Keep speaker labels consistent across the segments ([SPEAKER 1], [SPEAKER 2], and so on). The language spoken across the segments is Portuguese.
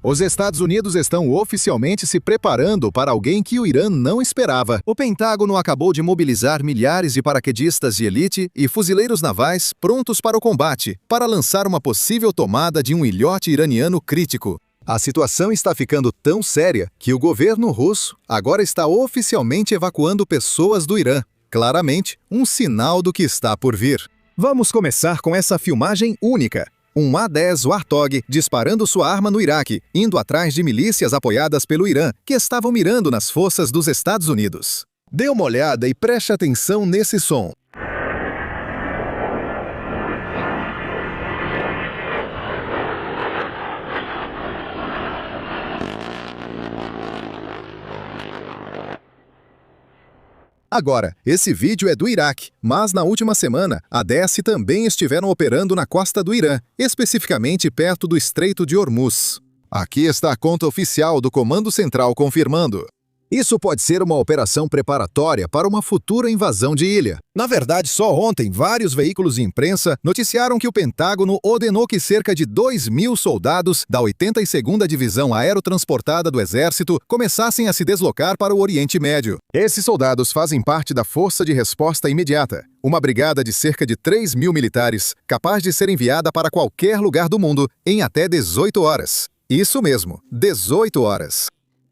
[SPEAKER 1] Os Estados Unidos estão oficialmente se preparando para alguém que o Irã não esperava. O Pentágono acabou de mobilizar milhares de paraquedistas de elite e fuzileiros navais prontos para o combate, para lançar uma possível tomada de um ilhote iraniano crítico. A situação está ficando tão séria que o governo russo agora está oficialmente evacuando pessoas do Irã. Claramente, um sinal do que está por vir. Vamos começar com essa filmagem única. Um A-10 Warthog disparando sua arma no Iraque, indo atrás de milícias apoiadas pelo Irã, que estavam mirando nas forças dos Estados Unidos. Dê uma olhada e preste atenção nesse som. Agora, esse vídeo é do Iraque, mas na última semana, A-10 também estiveram operando na costa do Irã, especificamente perto do Estreito de Hormuz. Aqui está a conta oficial do Comando Central confirmando. Isso pode ser uma operação preparatória para uma futura invasão de ilha. Na verdade, só ontem, vários veículos de imprensa noticiaram que o Pentágono ordenou que cerca de 2.000 soldados da 82ª Divisão Aerotransportada do Exército começassem a se deslocar para o Oriente Médio. Esses soldados fazem parte da Força de Resposta Imediata, uma brigada de cerca de 3.000 militares, capaz de ser enviada para qualquer lugar do mundo em até 18 horas. Isso mesmo, 18 horas.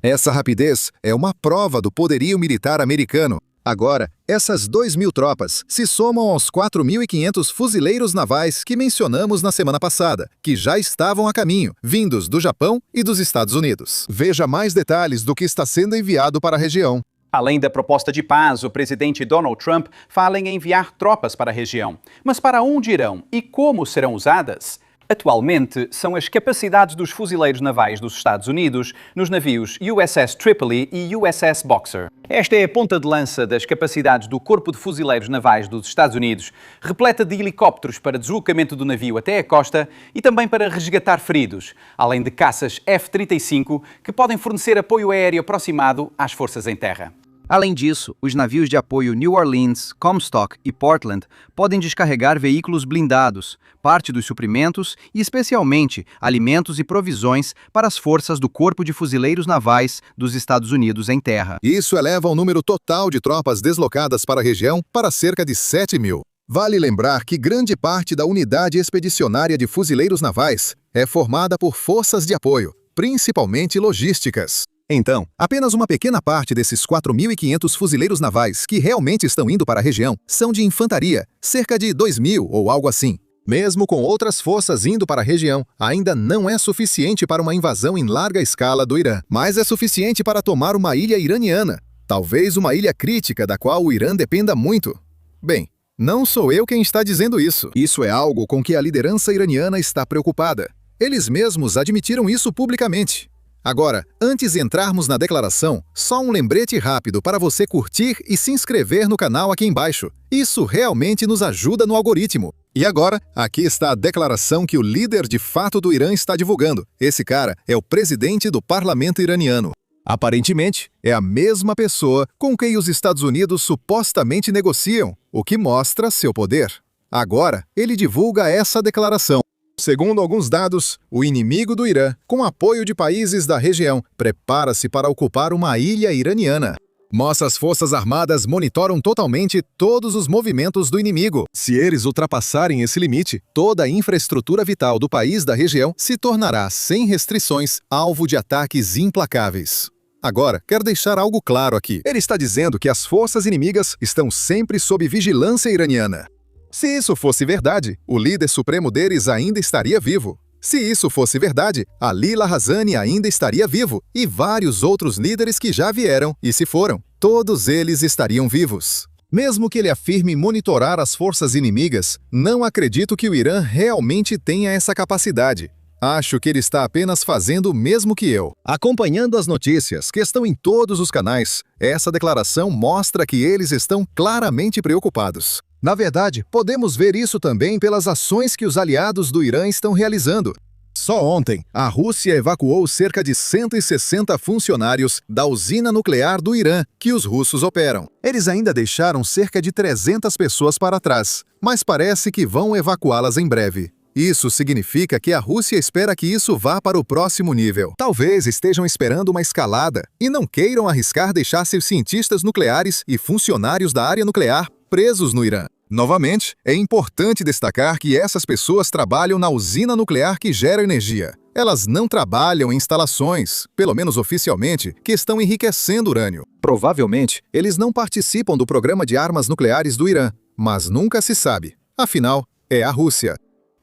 [SPEAKER 1] Essa rapidez é uma prova do poderio militar americano. Agora, essas 2.000 tropas se somam aos 4.500 fuzileiros navais que mencionamos na semana passada, que já estavam a caminho, vindos do Japão e dos Estados Unidos. Veja mais detalhes do que está sendo enviado para a região.
[SPEAKER 2] Além da proposta de paz, o presidente Donald Trump fala em enviar tropas para a região. Mas para onde irão e como serão usadas? Atualmente, são as capacidades dos fuzileiros navais dos Estados Unidos nos navios USS Tripoli e USS Boxer. Esta é a ponta de lança das capacidades do Corpo de Fuzileiros Navais dos Estados Unidos, repleta de helicópteros para deslocamento do navio até a costa e também para resgatar feridos, além de caças F-35 que podem fornecer apoio aéreo aproximado às forças em terra.
[SPEAKER 3] Além disso, os navios de apoio New Orleans, Comstock e Portland podem descarregar veículos blindados, parte dos suprimentos e, especialmente, alimentos e provisões para as forças do Corpo de Fuzileiros Navais dos Estados Unidos em terra.
[SPEAKER 1] Isso eleva o número total de tropas deslocadas para a região para cerca de 7.000. Vale lembrar que grande parte da unidade expedicionária de fuzileiros navais é formada por forças de apoio, principalmente logísticas. Então, apenas uma pequena parte desses 4.500 fuzileiros navais que realmente estão indo para a região são de infantaria, cerca de 2.000 ou algo assim. Mesmo com outras forças indo para a região, ainda não é suficiente para uma invasão em larga escala do Irã, mas é suficiente para tomar uma ilha iraniana, talvez uma ilha crítica da qual o Irã dependa muito. Bem, não sou eu quem está dizendo isso. Isso é algo com que a liderança iraniana está preocupada. Eles mesmos admitiram isso publicamente. Agora, antes de entrarmos na declaração, só um lembrete rápido para você curtir e se inscrever no canal aqui embaixo. Isso realmente nos ajuda no algoritmo. E agora, aqui está a declaração que o líder de fato do Irã está divulgando. Esse cara é o presidente do parlamento iraniano. Aparentemente, é a mesma pessoa com quem os Estados Unidos supostamente negociam, o que mostra seu poder. Agora, ele divulga essa declaração. Segundo alguns dados, o inimigo do Irã, com apoio de países da região, prepara-se para ocupar uma ilha iraniana. Nossas forças armadas monitoram totalmente todos os movimentos do inimigo. Se eles ultrapassarem esse limite, toda a infraestrutura vital do país da região se tornará, sem restrições, alvo de ataques implacáveis. Agora, quero deixar algo claro aqui. Ele está dizendo que as forças inimigas estão sempre sob vigilância iraniana. Se isso fosse verdade, o líder supremo deles ainda estaria vivo. Se isso fosse verdade, Ali Larazani ainda estaria vivo e vários outros líderes que já vieram e se foram. Todos eles estariam vivos. Mesmo que ele afirme monitorar as forças inimigas, não acredito que o Irã realmente tenha essa capacidade. Acho que ele está apenas fazendo o mesmo que eu. Acompanhando as notícias que estão em todos os canais, essa declaração mostra que eles estão claramente preocupados. Na verdade, podemos ver isso também pelas ações que os aliados do Irã estão realizando. Só ontem, a Rússia evacuou cerca de 160 funcionários da usina nuclear do Irã que os russos operam. Eles ainda deixaram cerca de 300 pessoas para trás, mas parece que vão evacuá-las em breve. Isso significa que a Rússia espera que isso vá para o próximo nível. Talvez estejam esperando uma escalada e não queiram arriscar deixar seus cientistas nucleares e funcionários da área nuclear presos no Irã. Novamente, é importante destacar que essas pessoas trabalham na usina nuclear que gera energia. Elas não trabalham em instalações, pelo menos oficialmente, que estão enriquecendo urânio. Provavelmente, eles não participam do programa de armas nucleares do Irã, mas nunca se sabe. Afinal, é a Rússia.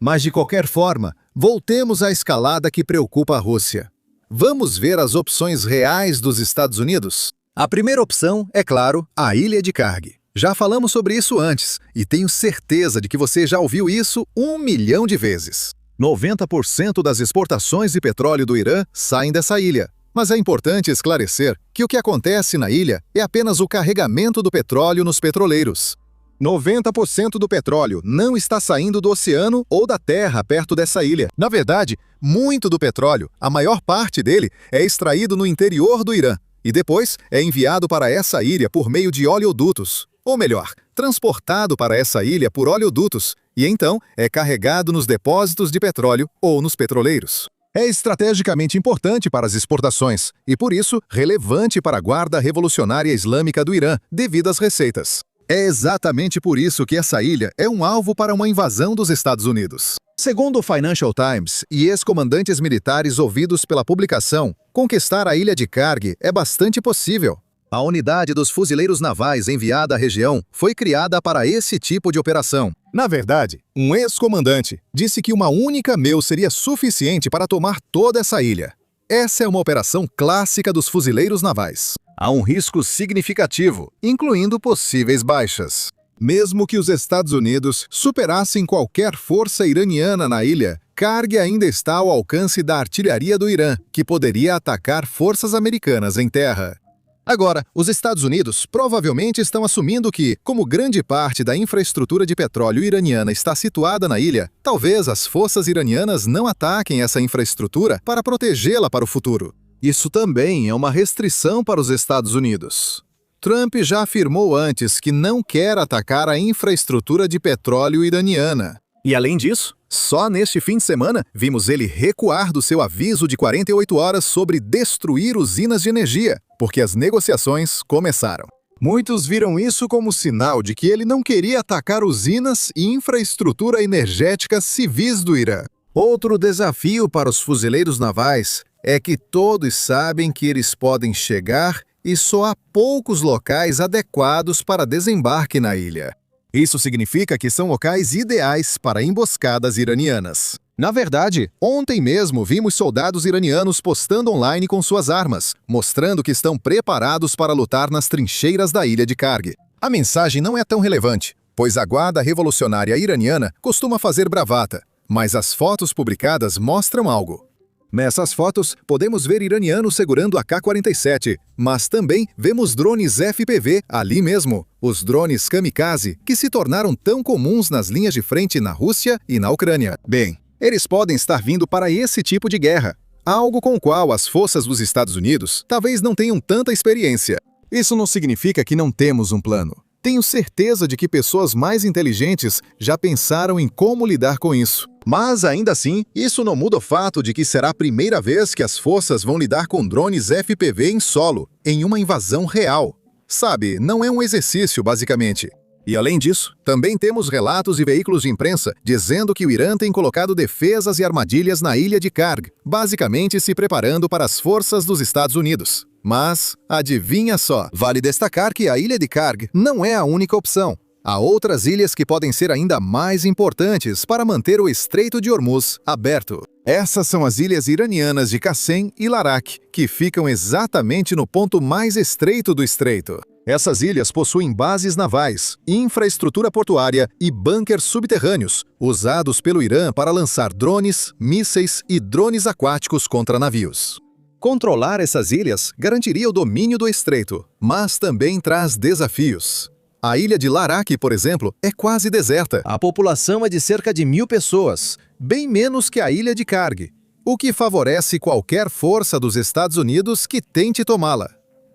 [SPEAKER 1] Mas de qualquer forma, voltemos à escalada que preocupa a Rússia. Vamos ver as opções reais dos Estados Unidos? A primeira opção, é claro, a Ilha de Karg. Já falamos sobre isso antes, e tenho certeza de que você já ouviu isso 1 milhão de vezes. 90% das exportações de petróleo do Irã saem dessa ilha. Mas é importante esclarecer que o que acontece na ilha é apenas o carregamento do petróleo nos petroleiros. 90% do petróleo não está saindo do oceano ou da terra perto dessa ilha. Na verdade, muito do petróleo, a maior parte dele, é extraído no interior do Irã e depois é enviado para essa ilha por meio de oleodutos. Ou melhor, transportado para essa ilha por oleodutos e então é carregado nos depósitos de petróleo ou nos petroleiros. É estrategicamente importante para as exportações e, por isso, relevante para a Guarda Revolucionária Islâmica do Irã, devido às receitas. É exatamente por isso que essa ilha é um alvo para uma invasão dos Estados Unidos. Segundo o Financial Times e ex-comandantes militares ouvidos pela publicação, conquistar a ilha de Karg é bastante possível. A unidade dos fuzileiros navais enviada à região foi criada para esse tipo de operação. Na verdade, um ex-comandante disse que uma única MEU seria suficiente para tomar toda essa ilha. Essa é uma operação clássica dos fuzileiros navais. Há um risco significativo, incluindo possíveis baixas. Mesmo que os Estados Unidos superassem qualquer força iraniana na ilha, Karg ainda está ao alcance da artilharia do Irã, que poderia atacar forças americanas em terra. Agora, os Estados Unidos provavelmente estão assumindo que, como grande parte da infraestrutura de petróleo iraniana está situada na ilha, talvez as forças iranianas não ataquem essa infraestrutura para protegê-la para o futuro. Isso também é uma restrição para os Estados Unidos. Trump já afirmou antes que não quer atacar a infraestrutura de petróleo iraniana. E além disso, só neste fim de semana vimos ele recuar do seu aviso de 48 horas sobre destruir usinas de energia, porque as negociações começaram. Muitos viram isso como sinal de que ele não queria atacar usinas e infraestrutura energética civis do Irã. Outro desafio para os fuzileiros navais é que todos sabem que eles podem chegar e só há poucos locais adequados para desembarque na ilha. Isso significa que são locais ideais para emboscadas iranianas. Na verdade, ontem mesmo vimos soldados iranianos postando online com suas armas, mostrando que estão preparados para lutar nas trincheiras da ilha de Karg. A mensagem não é tão relevante, pois a Guarda Revolucionária Iraniana costuma fazer bravata, mas as fotos publicadas mostram algo. Nessas fotos, podemos ver iranianos segurando a K-47, mas também vemos drones FPV ali mesmo, os drones kamikaze, que se tornaram tão comuns nas linhas de frente na Rússia e na Ucrânia. Bem, eles podem estar vindo para esse tipo de guerra, algo com o qual as forças dos Estados Unidos talvez não tenham tanta experiência. Isso não significa que não temos um plano. Tenho certeza de que pessoas mais inteligentes já pensaram em como lidar com isso. Mas, ainda assim, isso não muda o fato de que será a primeira vez que as forças vão lidar com drones FPV em solo, em uma invasão real. Sabe, não é um exercício, basicamente. E, além disso, também temos relatos de veículos de imprensa dizendo que o Irã tem colocado defesas e armadilhas na ilha de Karg, basicamente se preparando para as forças dos Estados Unidos. Mas, adivinha só, vale destacar que a ilha de Karg não é a única opção. Há outras ilhas que podem ser ainda mais importantes para manter o Estreito de Hormuz aberto. Essas são as ilhas iranianas de Qassem e Larak, que ficam exatamente no ponto mais estreito do estreito. Essas ilhas possuem bases navais, infraestrutura portuária e bunkers subterrâneos, usados pelo Irã para lançar drones, mísseis e drones aquáticos contra navios. Controlar essas ilhas garantiria o domínio do estreito, mas também traz desafios. A ilha de Larak, por exemplo, é quase deserta. A população é de cerca de 1.000 pessoas, bem menos que a ilha de Karg, o que favorece qualquer força dos Estados Unidos que tente tomá-la.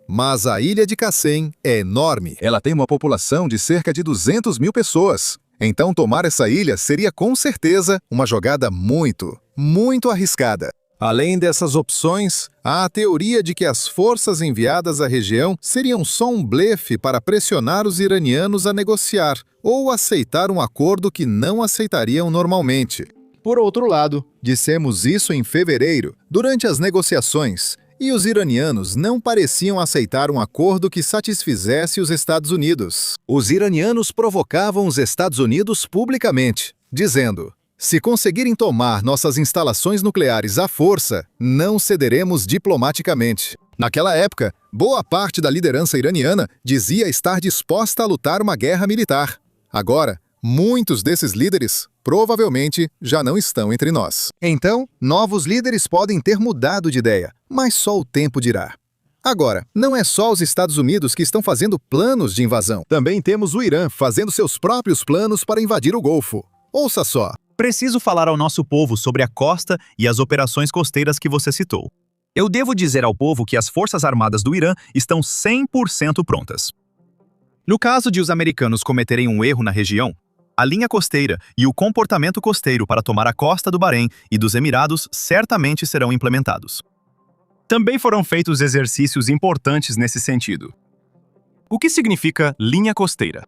[SPEAKER 1] Mas a ilha de Qassem é enorme. Ela tem uma população de cerca de 200.000 pessoas. Então tomar essa ilha seria com certeza uma jogada muito arriscada. Além dessas opções, há a teoria de que as forças enviadas à região seriam só um blefe para pressionar os iranianos a negociar ou aceitar um acordo que não aceitariam normalmente. Por outro lado, dissemos isso em fevereiro, durante as negociações, e os iranianos não pareciam aceitar um acordo que satisfizesse os Estados Unidos. Os iranianos provocavam os Estados Unidos publicamente, dizendo: se conseguirem tomar nossas instalações nucleares à força, não cederemos diplomaticamente. Naquela época, boa parte da liderança iraniana dizia estar disposta a lutar uma guerra militar. Agora, muitos desses líderes provavelmente já não estão entre nós. Então, novos líderes podem ter mudado de ideia, mas só o tempo dirá. Agora, não é só os Estados Unidos que estão fazendo planos de invasão. Também temos o Irã fazendo seus próprios planos para invadir o Golfo. Ouça só.
[SPEAKER 4] Preciso falar ao nosso povo sobre a costa e as operações costeiras que você citou. Eu devo dizer ao povo que as Forças Armadas do Irã estão 100% prontas. No caso de os americanos cometerem um erro na região, a linha costeira e o comportamento costeiro para tomar a costa do Bahrein e dos Emirados certamente serão implementados. Também foram feitos exercícios importantes nesse sentido. O que significa linha costeira?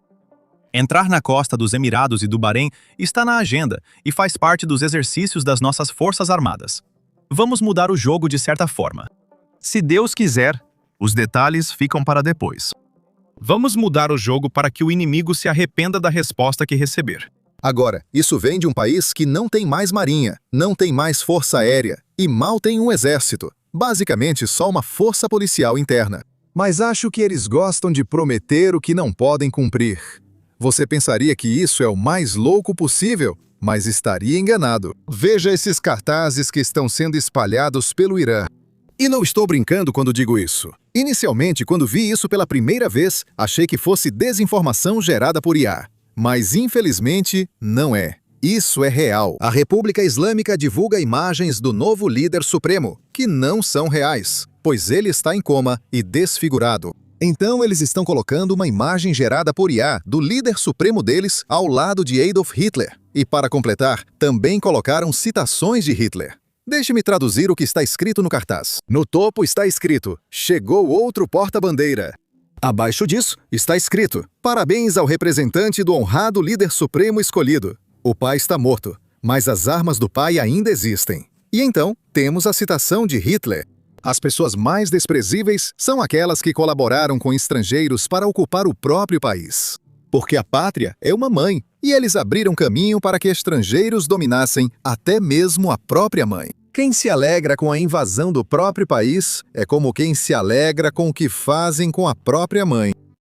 [SPEAKER 4] Entrar na costa dos Emirados e do Bahrein está na agenda e faz parte dos exercícios das nossas Forças Armadas. Vamos mudar o jogo de certa forma. Se Deus quiser, os detalhes ficam para depois. Vamos mudar o jogo para que o inimigo se arrependa da resposta que receber.
[SPEAKER 1] Agora, isso vem de um país que não tem mais marinha, não tem mais força aérea e mal tem um exército. Basicamente só uma força policial interna. Mas acho que eles gostam de prometer o que não podem cumprir. Você pensaria que isso é o mais louco possível, mas estaria enganado. Veja esses cartazes que estão sendo espalhados pelo Irã. E não estou brincando quando digo isso. Inicialmente, quando vi isso pela primeira vez, achei que fosse desinformação gerada por IA. Mas, infelizmente, não é. Isso é real. A República Islâmica divulga imagens do novo líder supremo, que não são reais, pois ele está em coma e desfigurado. Então eles estão colocando uma imagem gerada por IA do líder supremo deles ao lado de Adolf Hitler. E para completar, também colocaram citações de Hitler. Deixe-me traduzir o que está escrito no cartaz. No topo está escrito: chegou outro porta-bandeira. Abaixo disso está escrito: parabéns ao representante do honrado líder supremo escolhido. O pai está morto, mas as armas do pai ainda existem. E então temos a citação de Hitler. As pessoas mais desprezíveis são aquelas que colaboraram com estrangeiros para ocupar o próprio país. Porque a pátria é uma mãe, e eles abriram caminho para que estrangeiros dominassem até mesmo a própria mãe. Quem se alegra com a invasão do próprio país é como quem se alegra com o que fazem com a própria mãe.